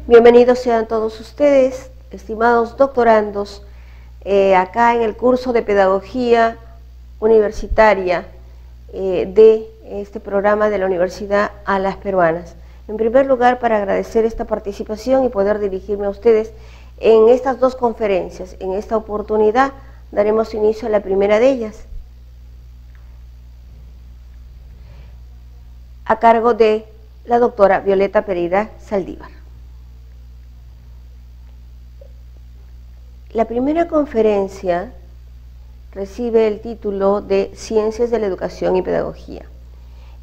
Bienvenidos sean todos ustedes, estimados doctorandos, acá en el curso de Pedagogía Universitaria de este programa de la Universidad a las Peruanas. En primer lugar, para agradecer esta participación y poder dirigirme a ustedes en estas dos conferencias. En esta oportunidad daremos inicio a la primera de ellas, a cargo de la doctora Violeta Pereira Saldívar. La primera conferencia recibe el título de Ciencias de la Educación y Pedagogía.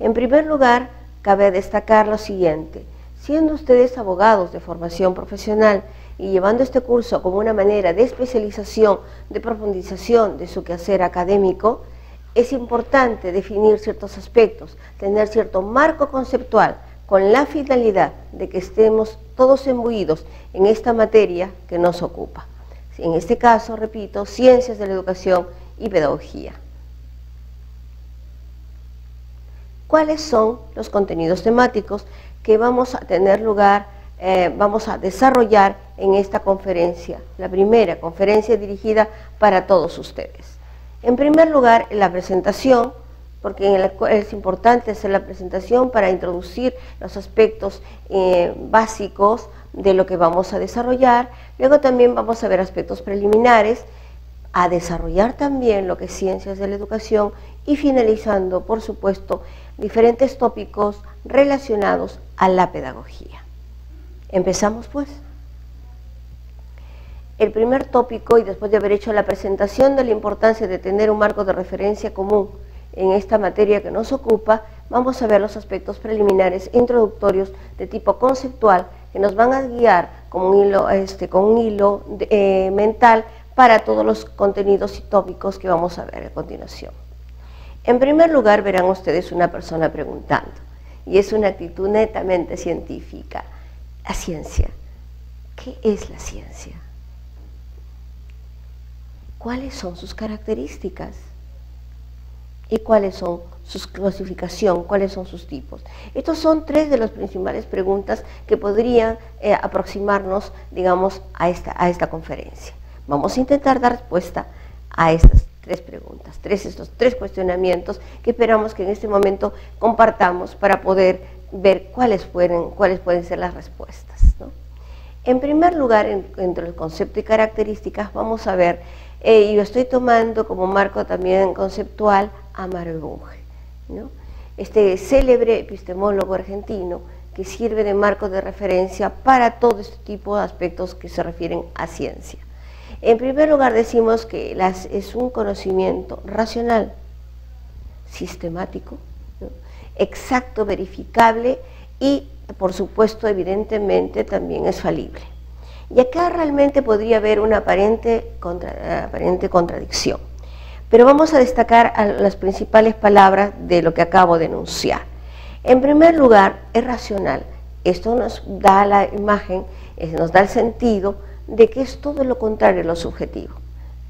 En primer lugar, cabe destacar lo siguiente: siendo ustedes abogados de formación profesional y llevando este curso como una manera de especialización, de profundización de su quehacer académico, es importante definir ciertos aspectos, tener cierto marco conceptual con la finalidad de que estemos todos imbuidos en esta materia que nos ocupa. En este caso, repito, Ciencias de la Educación y Pedagogía. ¿Cuáles son los contenidos temáticos que vamos a tener lugar, vamos a desarrollar en esta conferencia? La primera conferencia dirigida para todos ustedes. En primer lugar, la presentación, porque es importante hacer la presentación para introducir los aspectos básicos de lo que vamos a desarrollar. Luego también vamos a ver aspectos preliminares, a desarrollar también lo que es Ciencias de la Educación y finalizando, por supuesto, diferentes tópicos relacionados a la pedagogía. Empezamos pues. El primer tópico, y después de haber hecho la presentación de la importancia de tener un marco de referencia común en esta materia que nos ocupa, vamos a ver los aspectos preliminares introductorios de tipo conceptual que nos van a guiar con un hilo mental para todos los contenidos y tópicos que vamos a ver a continuación. En primer lugar, verán ustedes una persona preguntando, y es una actitud netamente científica. La ciencia. ¿Qué es la ciencia? ¿Cuáles son sus características? ¿Y cuáles son su clasificación? ¿Cuáles son sus tipos? Estos son tres de las principales preguntas que podrían aproximarnos, digamos, a esta conferencia. Vamos a intentar dar respuesta a estas tres preguntas, estos tres cuestionamientos que esperamos que en este momento compartamos para poder ver cuáles pueden ser las respuestas, ¿no? En primer lugar, entre el concepto y características, vamos a ver, yo estoy tomando como marco también conceptual a Mario Bunge, ¿no? Este célebre epistemólogo argentino que sirve de marco de referencia para todo este tipo de aspectos que se refieren a ciencia. En primer lugar, decimos que es un conocimiento racional, sistemático, ¿no? Exacto, verificable y, por supuesto, evidentemente también es falible. Y acá realmente podría haber una aparente contradicción. Pero vamos a destacar las principales palabras de lo que acabo de enunciar. En primer lugar, es racional. Esto nos da la imagen, nos da el sentido de que es todo lo contrario a lo subjetivo.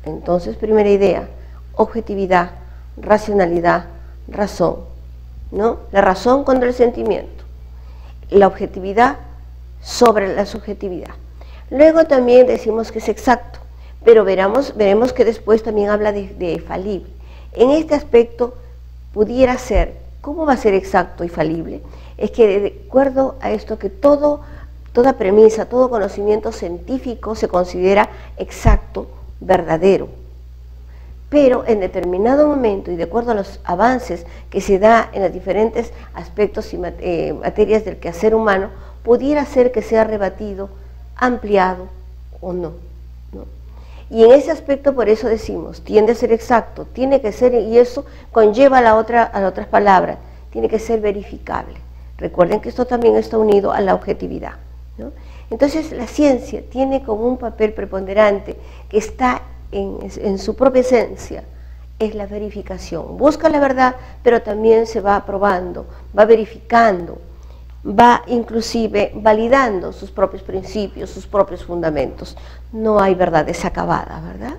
Entonces, primera idea, objetividad, racionalidad, razón, ¿no? La razón contra el sentimiento, la objetividad sobre la subjetividad. Luego también decimos que es exacto, pero veremos que después también habla de falible. En este aspecto pudiera ser, ¿cómo va a ser exacto y falible? Es que de acuerdo a esto que toda premisa, todo conocimiento científico se considera exacto, verdadero. Pero en determinado momento y de acuerdo a los avances que se da en los diferentes aspectos y materias del quehacer humano, pudiera ser que sea rebatido, ampliado o no. Y en ese aspecto por eso decimos, tiende a ser exacto, tiene que ser, y eso conlleva a las otras palabras, tiene que ser verificable. Recuerden que esto también está unido a la objetividad, ¿no? Entonces la ciencia tiene como un papel preponderante que está en su propia esencia, es la verificación. Busca la verdad, pero también se va probando, va verificando, va inclusive validando sus propios principios, sus propios fundamentos. No hay verdades acabadas, ¿verdad?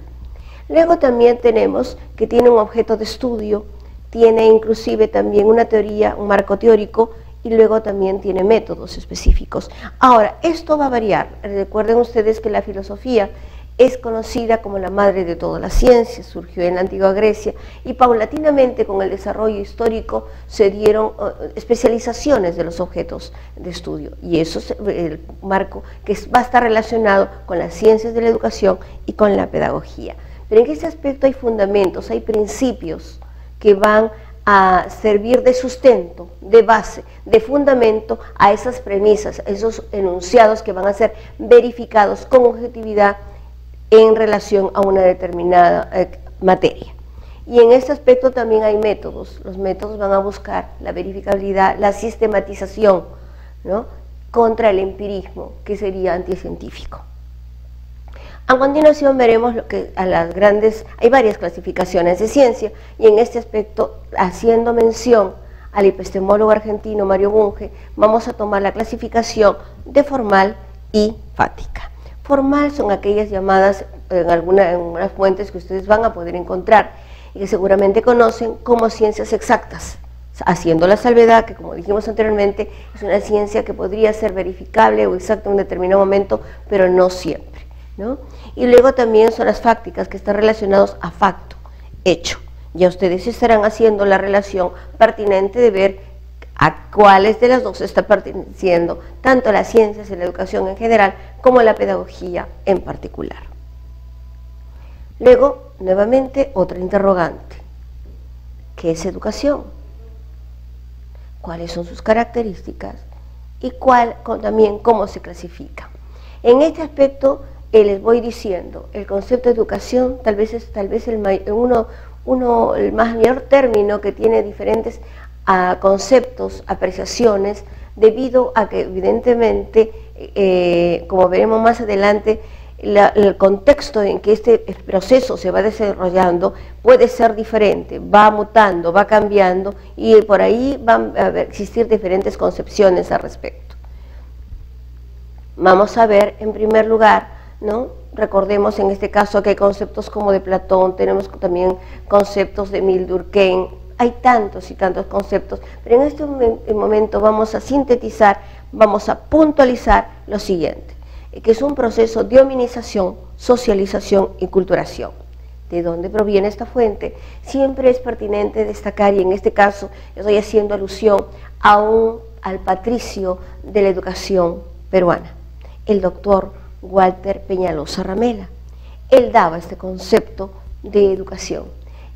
Luego también tenemos que tiene un objeto de estudio, tiene inclusive también una teoría, un marco teórico y luego también tiene métodos específicos. Ahora, esto va a variar. Recuerden ustedes que la filosofía es conocida como la madre de todas las ciencias, surgió en la antigua Grecia y paulatinamente con el desarrollo histórico se dieron especializaciones de los objetos de estudio, y eso es el marco que va a estar relacionado con las ciencias de la educación y con la pedagogía. Pero en ese aspecto hay fundamentos, hay principios que van a servir de sustento, de base, de fundamento a esas premisas, a esos enunciados que van a ser verificados con objetividad en relación a una determinada materia. Y en este aspecto también hay métodos. Los métodos van a buscar la verificabilidad, la sistematización, ¿no?, contra el empirismo, que sería anticientífico. A continuación veremos lo que hay varias clasificaciones de ciencia, y en este aspecto, haciendo mención al epistemólogo argentino Mario Bunge, vamos a tomar la clasificación de formal y fáctica. Formal son aquellas llamadas en algunas fuentes que ustedes van a poder encontrar y que seguramente conocen como ciencias exactas, haciendo la salvedad que, como dijimos anteriormente, es una ciencia que podría ser verificable o exacta en un determinado momento, pero no siempre, ¿no? Y luego también son las fácticas, que están relacionados a facto, hecho. Ya ustedes estarán haciendo la relación pertinente de ver a cuáles de las dos está perteneciendo tanto las ciencias y la educación en general como la pedagogía en particular. Luego, nuevamente, otra interrogante. ¿Qué es educación? ¿Cuáles son sus características? Y también cómo se clasifica. En este aspecto les voy diciendo, el concepto de educación tal vez es el mayor término que tiene diferentes conceptos, apreciaciones, debido a que evidentemente, como veremos más adelante, el contexto en que este proceso se va desarrollando puede ser diferente, va mutando, va cambiando, y por ahí van a existir diferentes concepciones al respecto. Vamos a ver, en primer lugar, ¿no?, recordemos en este caso que hay conceptos como de Platón, tenemos también conceptos de Emile Durkheim. Hay tantos y tantos conceptos, pero en este momento vamos a sintetizar, vamos a puntualizar lo siguiente, que es un proceso de hominización, socialización y culturación. ¿De dónde proviene esta fuente? Siempre es pertinente destacar, y en este caso estoy haciendo alusión al patricio de la educación peruana, el doctor Walter Peñalosa Ramela. Él daba este concepto de educación,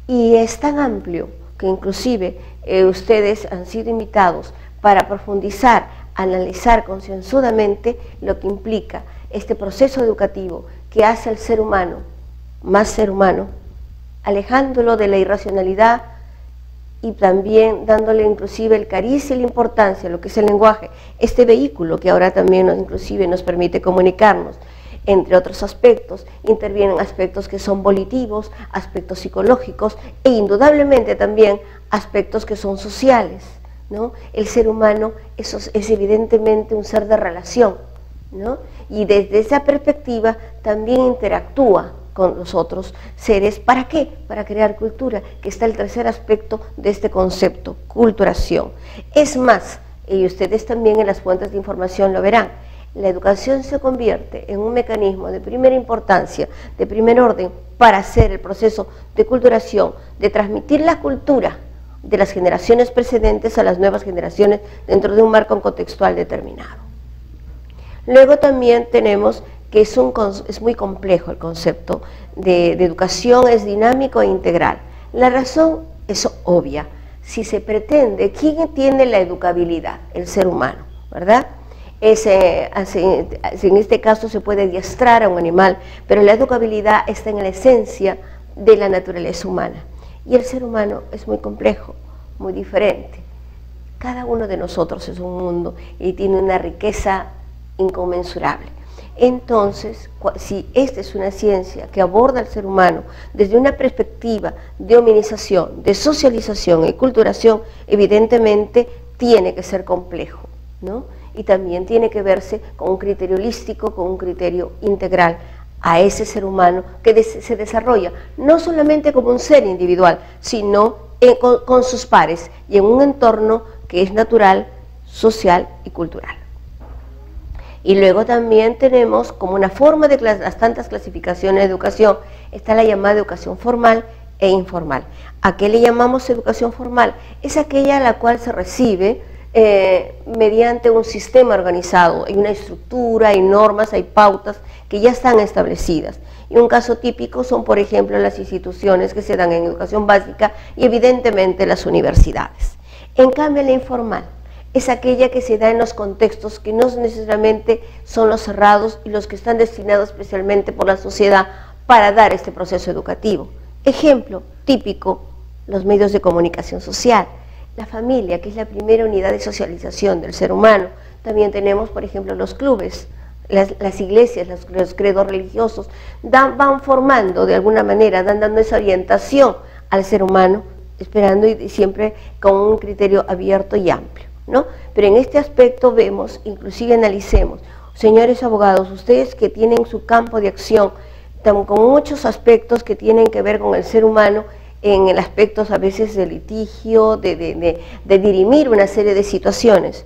y es tan amplio que inclusive ustedes han sido invitados para profundizar, analizar concienzudamente lo que implica este proceso educativo que hace al ser humano más ser humano, alejándolo de la irracionalidad y también dándole inclusive el cariz y la importancia a lo que es el lenguaje, este vehículo que ahora también inclusive nos permite comunicarnos. Entre otros aspectos, intervienen aspectos que son volitivos, aspectos psicológicos e indudablemente también aspectos que son sociales, ¿no? El ser humano es evidentemente un ser de relación, ¿no? Y desde esa perspectiva también interactúa con los otros seres. ¿Para qué? Para crear cultura, que está el tercer aspecto de este concepto, culturación. Es más, y ustedes también en las fuentes de información lo verán, la educación se convierte en un mecanismo de primera importancia, de primer orden, para hacer el proceso de culturación, de transmitir la cultura de las generaciones precedentes a las nuevas generaciones dentro de un marco contextual determinado. Luego también tenemos que es muy complejo el concepto de educación, es dinámico e integral. La razón es obvia. Si se pretende, ¿quién tiene la educabilidad? El ser humano, ¿verdad? En este caso se puede adiestrar a un animal, pero la educabilidad está en la esencia de la naturaleza humana. Y el ser humano es muy complejo, muy diferente. Cada uno de nosotros es un mundo y tiene una riqueza inconmensurable. Entonces, si esta es una ciencia que aborda al ser humano desde una perspectiva de hominización, de socialización y culturación, evidentemente tiene que ser complejo, ¿no? Y también tiene que verse con un criterio holístico, con un criterio integral a ese ser humano que se desarrolla no solamente como un ser individual, sino con sus pares y en un entorno que es natural, social y cultural. Y luego también tenemos como una forma de las tantas clasificaciones de educación, está la llamada educación formal e informal. ¿A qué le llamamos educación formal? Es aquella a la cual se recibe mediante un sistema organizado, hay una estructura, hay normas, hay pautas que ya están establecidas. Y un caso típico son, por ejemplo, las instituciones que se dan en educación básica y evidentemente las universidades. En cambio, la informal es aquella que se da en los contextos que no necesariamente son los cerrados y los que están destinados especialmente por la sociedad para dar este proceso educativo. Ejemplo típico, los medios de comunicación social, la familia, que es la primera unidad de socialización del ser humano. También tenemos, por ejemplo, los clubes, las iglesias, los credos religiosos, van formando de alguna manera, dando esa orientación al ser humano, esperando y siempre con un criterio abierto y amplio, ¿no? Pero en este aspecto vemos, inclusive analicemos, señores abogados, ustedes que tienen su campo de acción, con muchos aspectos que tienen que ver con el ser humano, en el aspecto a veces de litigio, de dirimir una serie de situaciones,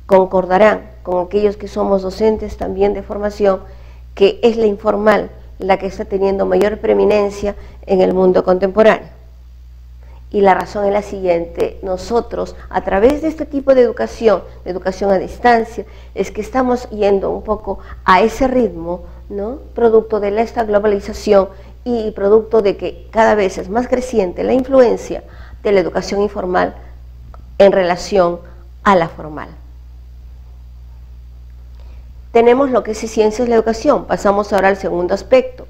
concordarán con aquellos que somos docentes también de formación, que es la informal la que está teniendo mayor preeminencia en el mundo contemporáneo. Y la razón es la siguiente: nosotros a través de este tipo de educación a distancia, es que estamos yendo un poco a ese ritmo, ¿no? Producto de esta globalización y producto de que cada vez es más creciente la influencia de la educación informal en relación a la formal. Tenemos lo que es ciencias de la educación, pasamos ahora al segundo aspecto.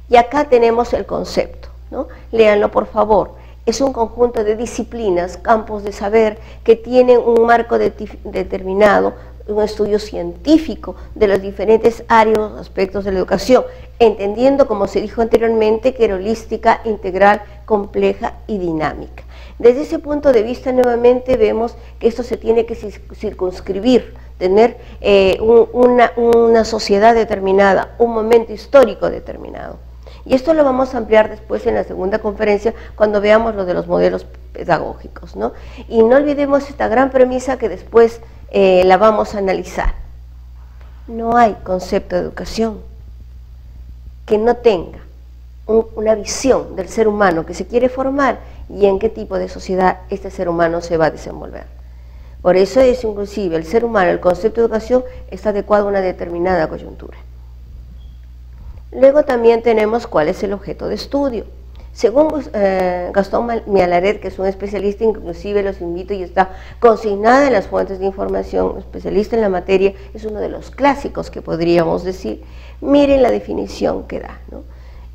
Y acá tenemos el concepto, ¿no? Léanlo por favor. Es un conjunto de disciplinas, campos de saber que tienen un marco determinado, un estudio científico de los diferentes áreas, aspectos de la educación, entendiendo, como se dijo anteriormente, que era holística, integral, compleja y dinámica. Desde ese punto de vista, nuevamente vemos que esto se tiene que circunscribir, tener una sociedad determinada, un momento histórico determinado. Y esto lo vamos a ampliar después en la segunda conferencia cuando veamos lo de los modelos pedagógicos, ¿no? Y no olvidemos esta gran premisa que después la vamos a analizar. No hay concepto de educación que no tenga una visión del ser humano que se quiere formar y en qué tipo de sociedad este ser humano se va a desenvolver. Por eso es inclusive el ser humano, el concepto de educación está adecuado a una determinada coyuntura. Luego también tenemos cuál es el objeto de estudio. Según Gastón Mialaret, que es un especialista, inclusive los invito y está consignada en las fuentes de información, especialista en la materia, es uno de los clásicos que podríamos decir. Miren la definición que da, ¿no?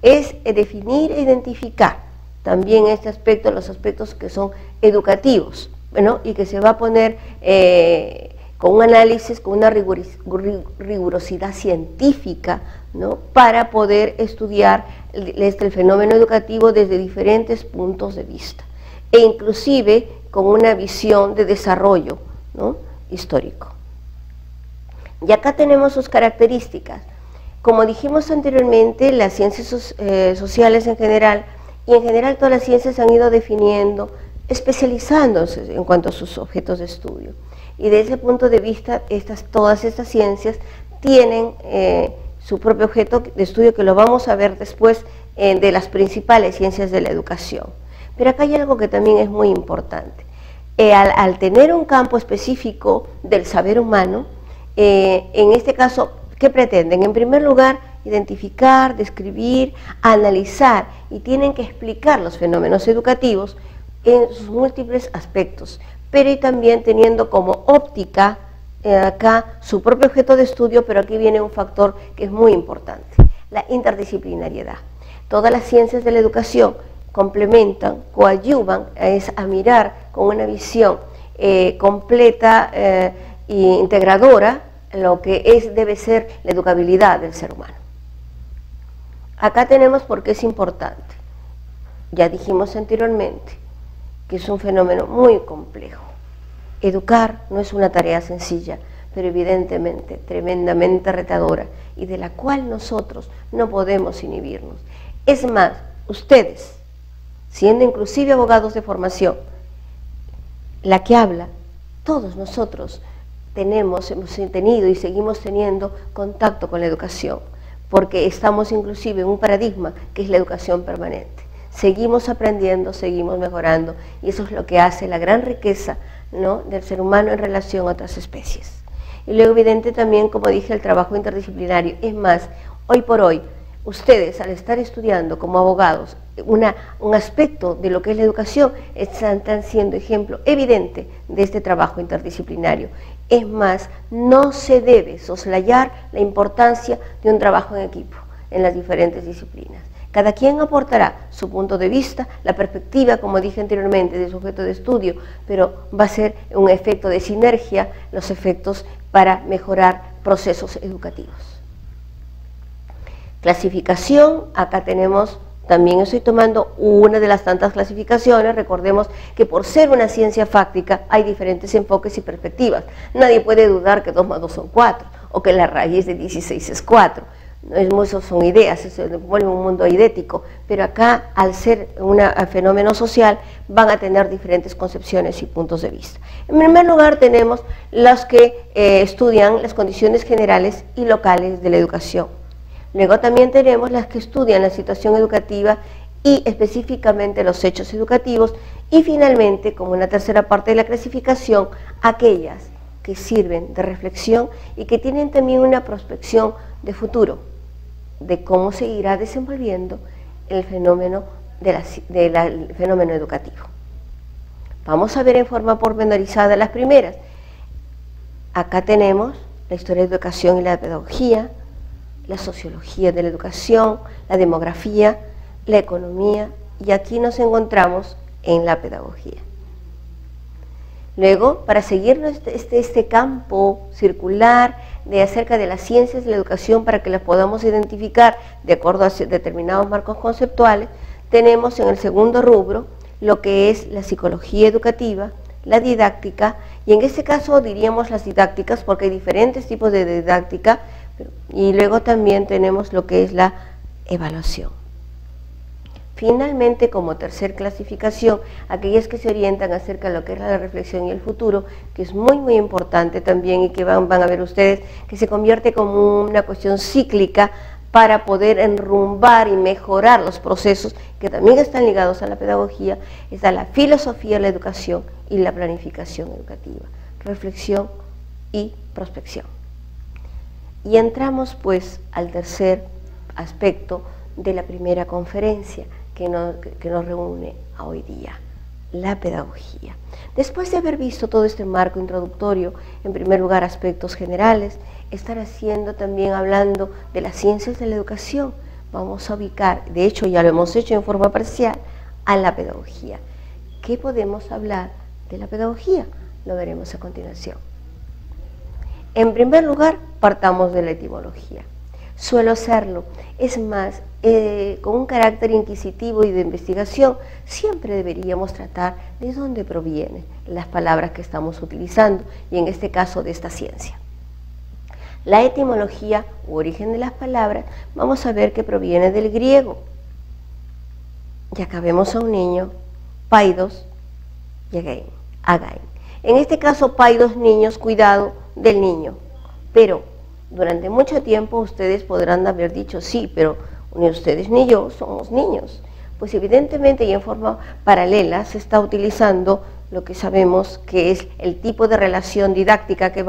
Es definir e identificar también este aspecto, los aspectos que son educativos, ¿no? Y que se va a poner con un análisis, con una rigurosidad científica, ¿no? Para poder estudiar el fenómeno educativo desde diferentes puntos de vista e inclusive con una visión de desarrollo, ¿no? Histórico. Y acá tenemos sus características. Como dijimos anteriormente, las ciencias sociales en general, y en general todas las ciencias han ido definiendo, especializándose en cuanto a sus objetos de estudio. Y desde ese punto de vista, todas estas ciencias tienen su propio objeto de estudio, que lo vamos a ver después de las principales ciencias de la educación. Pero acá hay algo que también es muy importante. Al tener un campo específico del saber humano, en este caso, ¿qué pretenden? En primer lugar, identificar, describir, analizar, y tienen que explicar los fenómenos educativos en sus múltiples aspectos, pero y también teniendo como óptica acá su propio objeto de estudio, pero aquí viene un factor que es muy importante, la interdisciplinariedad. Todas las ciencias de la educación complementan, coadyuvan a mirar con una visión completa e integradora lo que debe ser la educabilidad del ser humano. Acá tenemos por qué es importante. Ya dijimos anteriormente que es un fenómeno muy complejo. Educar no es una tarea sencilla, pero evidentemente tremendamente retadora y de la cual nosotros no podemos inhibirnos. Es más, ustedes, siendo inclusive abogados de formación, la que habla Todos nosotros hemos tenido y seguimos teniendo contacto con la educación, porque estamos inclusive en un paradigma que es la educación permanente. Seguimos aprendiendo, seguimos mejorando, y eso es lo que hace la gran riqueza, ¿no?, del ser humano en relación a otras especies. Y luego, evidente también, como dije, el trabajo interdisciplinario. Es más, hoy por hoy, ustedes, al estar estudiando como abogados un aspecto de lo que es la educación, están siendo ejemplo evidente de este trabajo interdisciplinario. Es más, no se debe soslayar la importancia de un trabajo en equipo en las diferentes disciplinas. Cada quien aportará su punto de vista, la perspectiva, como dije anteriormente, de su objeto de estudio, pero va a ser un efecto de sinergia, los efectos para mejorar procesos educativos. Clasificación, acá tenemos, también estoy tomando una de las tantas clasificaciones. Recordemos que por ser una ciencia fáctica hay diferentes enfoques y perspectivas. Nadie puede dudar que 2 más 2 son 4, o que la raíz de 16 es 4. Eso son ideas, se vuelve un mundo eidético, pero acá, al ser un fenómeno social, van a tener diferentes concepciones y puntos de vista. En primer lugar, tenemos los que estudian las condiciones generales y locales de la educación. Luego también tenemos las que estudian la situación educativa y específicamente los hechos educativos, y finalmente, como una tercera parte de la clasificación, aquellas que sirven de reflexión y que tienen también una prospección de futuro, de cómo se irá desenvolviendo el fenómeno, el fenómeno educativo. Vamos a ver en forma pormenorizada las primeras. Acá tenemos la historia de la educación y la pedagogía, la sociología de la educación, la demografía, la economía, y aquí nos encontramos en la pedagogía. Luego, para seguir este campo circular acerca de las ciencias de la educación, para que las podamos identificar de acuerdo a determinados marcos conceptuales, tenemos en el segundo rubro lo que es la psicología educativa, la didáctica, y en este caso diríamos las didácticas porque hay diferentes tipos de didáctica, y luego también tenemos lo que es la evaluación. Finalmente, como tercer clasificación, aquellas que se orientan acerca de lo que es la reflexión y el futuro, que es muy muy importante también, y que van a ver ustedes que se convierte como una cuestión cíclica para poder enrumbar y mejorar los procesos que también están ligados a la pedagogía. Está la filosofía de la educación y la planificación educativa, reflexión y prospección. Y entramos pues al tercer aspecto de la primera conferencia que nos reúne a hoy día, la pedagogía. Después de haber visto todo este marco introductorio, en primer lugar aspectos generales, estar haciendo también hablando de las ciencias de la educación, vamos a ubicar, de hecho ya lo hemos hecho en forma parcial, a la pedagogía. ¿Qué podemos hablar de la pedagogía? Lo veremos a continuación. En primer lugar, partamos de la etimología. Suelo hacerlo, es más, con un carácter inquisitivo y de investigación, siempre deberíamos tratar de dónde provienen las palabras que estamos utilizando, y en este caso de esta ciencia. La etimología u origen de las palabras, vamos a ver que proviene del griego. Y acá vemos a un niño, paidos y again. En este caso, paidos, niños, cuidado del niño. Pero durante mucho tiempo ustedes podrán haber dicho, sí, pero ni ustedes ni yo somos niños. Pues evidentemente y en forma paralela se está utilizando lo que sabemos que es el tipo de relación didáctica que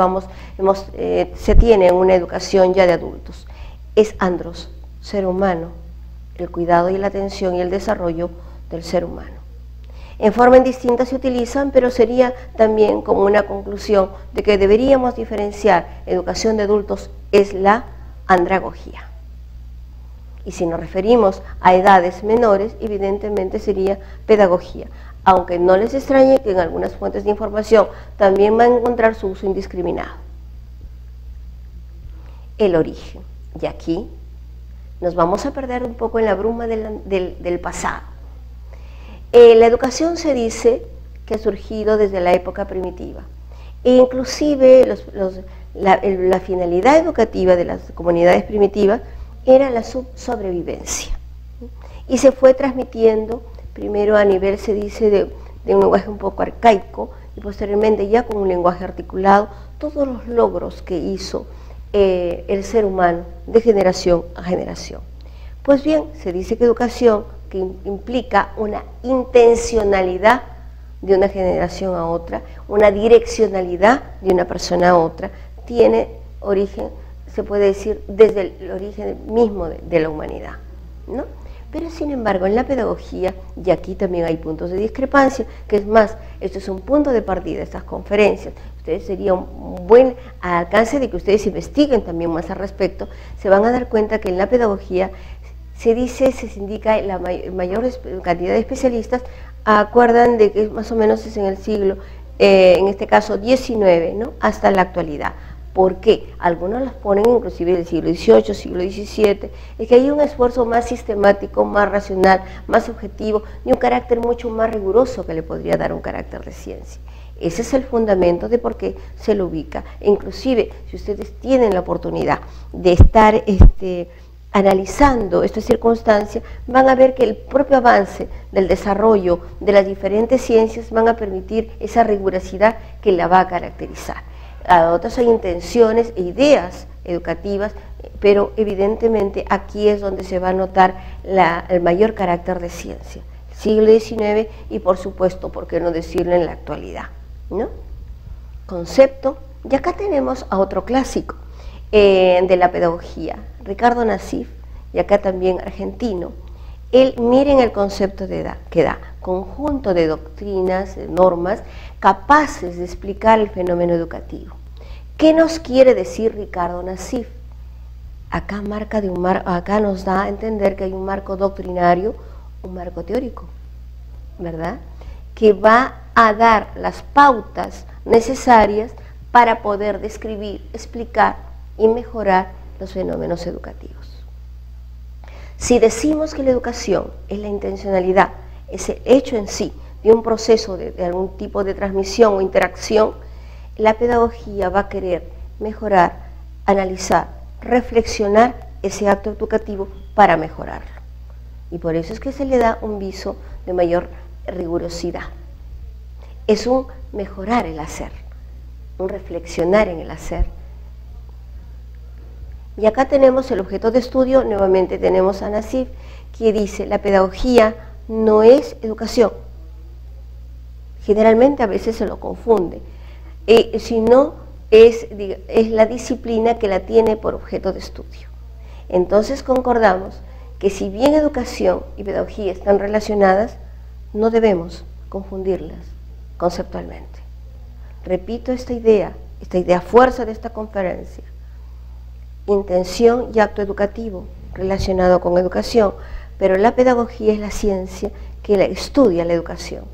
se tiene en una educación ya de adultos. Es andros, ser humano, el cuidado y la atención y el desarrollo del ser humano. En forma indistinta se utilizan, pero sería también como una conclusión de que deberíamos diferenciar educación de adultos es la andragogía. Y si nos referimos a edades menores, evidentemente sería pedagogía, aunque no les extrañe que en algunas fuentes de información también van a encontrar su uso indiscriminado. El origen. Y aquí nos vamos a perder un poco en la bruma del pasado. La educación se dice que ha surgido desde la época primitiva, e inclusive la finalidad educativa de las comunidades primitivas era la sobrevivencia, y se fue transmitiendo primero a nivel, se dice, de un lenguaje un poco arcaico, y posteriormente ya con un lenguaje articulado, todos los logros que hizo el ser humano de generación a generación. Pues bien, se dice que educación, que implica una intencionalidad de una generación a otra, una direccionalidad de una persona a otra, tiene origen, se puede decir, desde el origen mismo de la humanidad, ¿no? Pero sin embargo, en la pedagogía, y aquí también hay puntos de discrepancia, que es más, esto es un punto de partida, estas conferencias, ustedes sería un buen alcance de que ustedes investiguen también más al respecto, se van a dar cuenta que en la pedagogía se dice, se indica la mayor cantidad de especialistas, acuerdan de que más o menos es en el siglo, en este caso XIX, ¿no? Hasta la actualidad. ¿Por qué? Algunos las ponen inclusive del siglo XVIII, siglo XVII, es que hay un esfuerzo más sistemático, más racional, más objetivo y un carácter mucho más riguroso que le podría dar un carácter de ciencia. Ese es el fundamento de por qué se lo ubica. E inclusive, si ustedes tienen la oportunidad de estar analizando esta circunstancia, van a ver que el propio avance del desarrollo de las diferentes ciencias van a permitir esa rigurosidad que la va a caracterizar. A otras hay intenciones e ideas educativas, pero evidentemente aquí es donde se va a notar el mayor carácter de ciencia, siglo XIX y por supuesto, por qué no decirlo en la actualidad, ¿no? Concepto, y acá tenemos a otro clásico de la pedagogía, Ricardo Nassif, y acá también argentino. Él, miren el concepto que da, conjunto de doctrinas, de normas, capaces de explicar el fenómeno educativo. ¿Qué nos quiere decir Ricardo Nassif? Acá nos da a entender que hay un marco doctrinario, un marco teórico, ¿verdad? Que va a dar las pautas necesarias para poder describir, explicar y mejorar los fenómenos educativos. Si decimos que la educación es la intencionalidad, es el hecho en sí de un proceso de algún tipo de transmisión o interacción, la pedagogía va a querer mejorar, analizar, reflexionar ese acto educativo para mejorarlo. Y por eso es que se le da un viso de mayor rigurosidad. Es un mejorar el hacer, un reflexionar en el hacer. Y acá tenemos el objeto de estudio, nuevamente tenemos a Nassif, que dice, la pedagogía no es educación. Generalmente a veces se lo confunde, sino es la disciplina que la tiene por objeto de estudio. Entonces concordamos que si bien educación y pedagogía están relacionadas, no debemos confundirlas conceptualmente. Repito esta idea fuerza de esta conferencia. Intención y acto educativo relacionado con educación, pero la pedagogía es la ciencia que estudia la educación.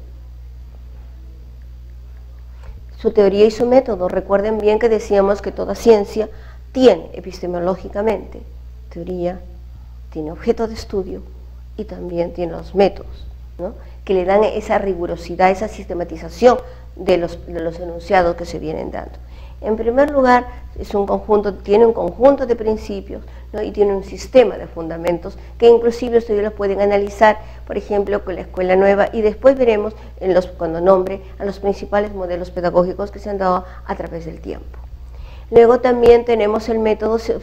Su teoría y su método, recuerden bien que decíamos que toda ciencia tiene epistemológicamente teoría, tiene objeto de estudio y también tiene los métodos, ¿no? Que le dan esa rigurosidad, esa sistematización de los enunciados que se vienen dando. En primer lugar, tiene un conjunto de principios, ¿no? Y tiene un sistema de fundamentos que inclusive ustedes los pueden analizar, por ejemplo, con la Escuela Nueva, y después veremos cuando nombre a los principales modelos pedagógicos que se han dado a través del tiempo. Luego también tenemos el método, se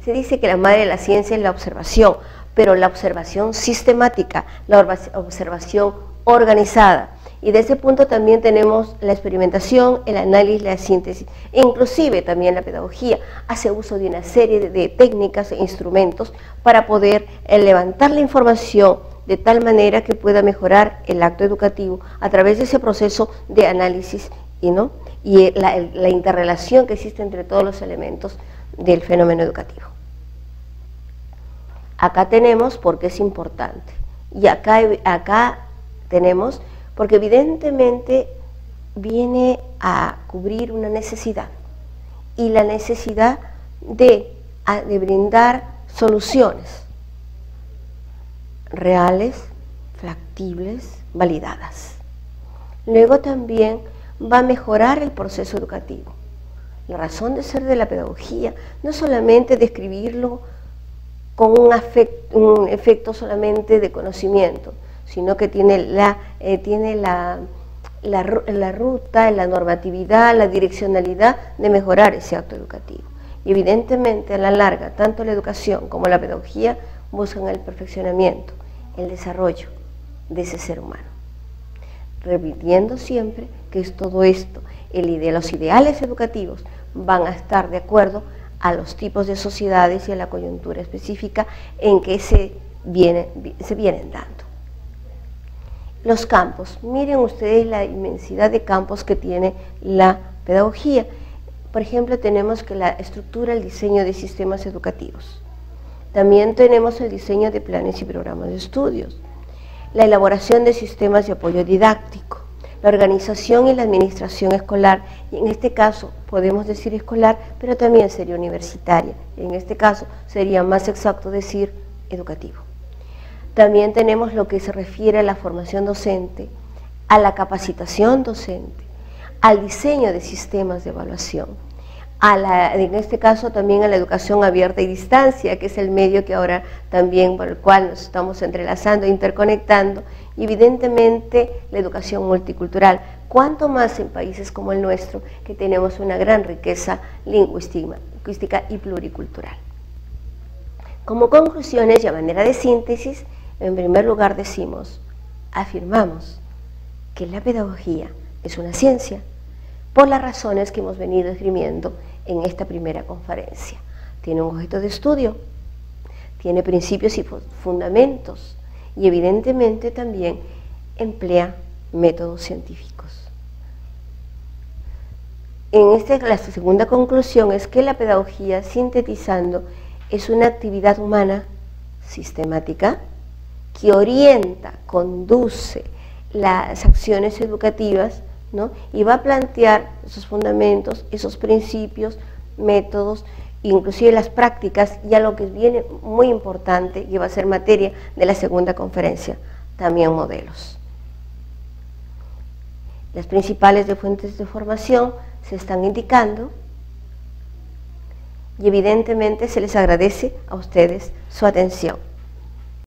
dice que la madre de la ciencia es la observación, pero la observación sistemática, la observación organizada. Y de ese punto también tenemos la experimentación, el análisis, la síntesis. E inclusive también la pedagogía hace uso de una serie de técnicas e instrumentos para poder levantar la información de tal manera que pueda mejorar el acto educativo a través de ese proceso de análisis y la interrelación que existe entre todos los elementos del fenómeno educativo. Acá tenemos porque es importante. Y acá tenemos porque evidentemente viene a cubrir una necesidad, y la necesidad de brindar soluciones reales, factibles, validadas. Luego también va a mejorar el proceso educativo. La razón de ser de la pedagogía no es solamente describirlo con un efecto solamente de conocimiento, sino que tiene la ruta, la normatividad, la direccionalidad de mejorar ese acto educativo. Y evidentemente a la larga, tanto la educación como la pedagogía buscan el perfeccionamiento, el desarrollo de ese ser humano. Repitiendo siempre que es todo esto, los ideales educativos van a estar de acuerdo a los tipos de sociedades y a la coyuntura específica en que se vienen dando. Los campos, miren ustedes la inmensidad de campos que tiene la pedagogía. Por ejemplo, tenemos que la estructura, el diseño de sistemas educativos. También tenemos el diseño de planes y programas de estudios, la elaboración de sistemas de apoyo didáctico, la organización y la administración escolar, y en este caso podemos decir escolar, pero también sería universitaria, y en este caso sería más exacto decir educativo. También tenemos lo que se refiere a la formación docente, a la capacitación docente, al diseño de sistemas de evaluación, en este caso también a la educación abierta y distancia, que es el medio que ahora también por el cual nos estamos entrelazando, interconectando, y evidentemente la educación multicultural, cuanto más en países como el nuestro, que tenemos una gran riqueza lingüística y pluricultural. Como conclusiones y a manera de síntesis, en primer lugar afirmamos que la pedagogía es una ciencia, por las razones que hemos venido esgrimiendo en esta primera conferencia. Tiene un objeto de estudio, tiene principios y fundamentos, y evidentemente también emplea métodos científicos. La segunda conclusión es que la pedagogía, sintetizando, es una actividad humana sistemática que orienta, conduce las acciones educativas, ¿no? Y va a plantear esos fundamentos, esos principios, métodos, inclusive las prácticas, y algo que viene muy importante, que va a ser materia de la segunda conferencia, también modelos. Las principales fuentes de formación se están indicando, y evidentemente se les agradece a ustedes su atención.